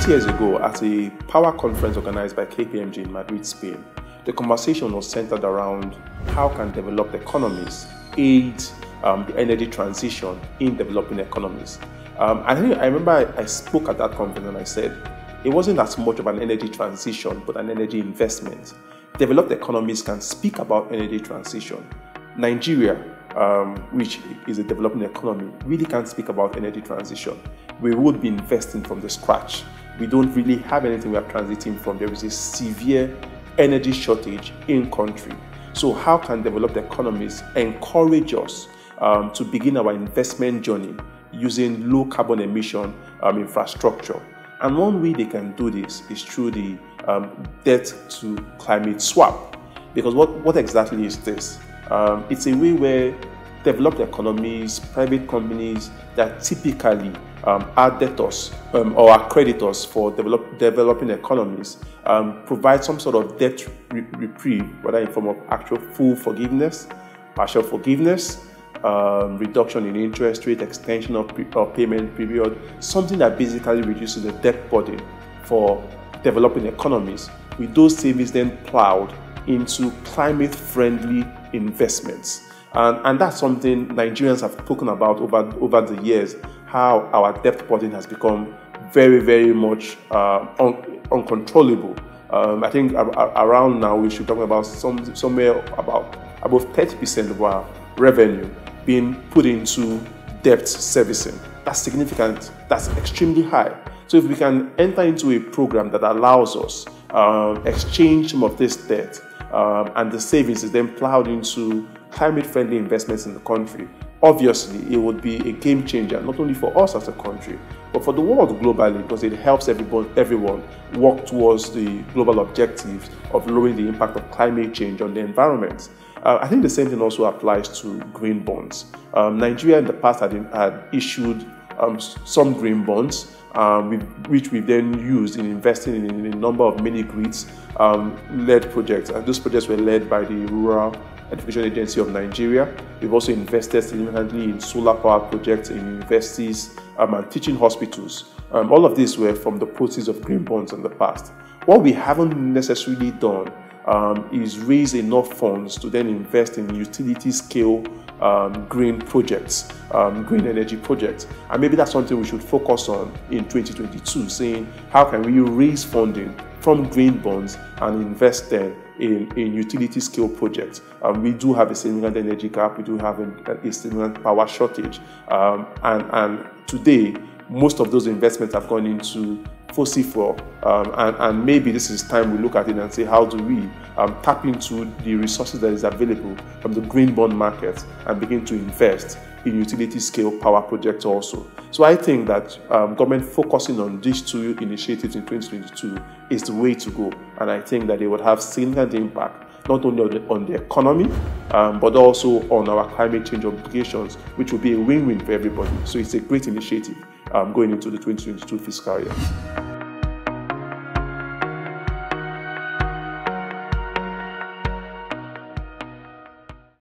8 years ago, at a power conference organized by KPMG in Madrid, Spain, the conversation was centered around how can developed economies aid the energy transition in developing economies. I remember I spoke at that conference and I said it wasn't as much of an energy transition, but an energy investment. Developed economies can speak about energy transition. Nigeria, which is a developing economy, really can't speak about energy transition. We would be investing from the scratch. We don't really have anything we are transiting from. There is a severe energy shortage in country. So how can developed economies encourage us to begin our investment journey using low carbon emission infrastructure? And one way they can do this is through the debt to climate swap. Because what exactly is this? It's a way where developed economies, private companies that typically are debtors or are creditors for developing economies provide some sort of debt reprieve, whether in form of actual full forgiveness, partial forgiveness, reduction in interest rate, extension of payment period, something that basically reduces the debt burden for developing economies, with those savings then plowed into climate-friendly investments. And that's something Nigerians have spoken about over the years, how our debt burden has become very, very much uncontrollable. I think around now we should talk about somewhere about above 30% of our revenue being put into debt servicing. That's significant. That's extremely high. So if we can enter into a program that allows us exchange some of this debt and the savings is then plowed into climate-friendly investments in the country, obviously it would be a game changer, not only for us as a country, but for the world globally, because it helps everyone work towards the global objectives of lowering the impact of climate change on the environment. I think the same thing also applies to green bonds. Nigeria in the past had issued some green bonds, which we've then used in investing in a number of mini-grids led projects. And those projects were led by the Rural Education Agency of Nigeria. We've also invested significantly in solar power projects in universities and teaching hospitals. All of these were from the proceeds of green bonds in the past. What we haven't necessarily done is raise enough funds to then invest in utility scale green projects, green energy projects. And maybe that's something we should focus on in 2022, saying how can we raise funding from green bonds and invest them in utility scale projects. We do have a significant energy gap, we do have a significant power shortage. And today, most of those investments have gone into fossil fuel, and maybe this is time we look at it and say, how do we tap into the resources that is available from the green bond market and begin to invest in utility scale power projects also. So I think that government focusing on these two initiatives in 2022 is the way to go, and I think that they would have significant impact not only on the economy but also on our climate change obligations, which will be a win-win for everybody. So it's a great initiative going into the 2022 fiscal year.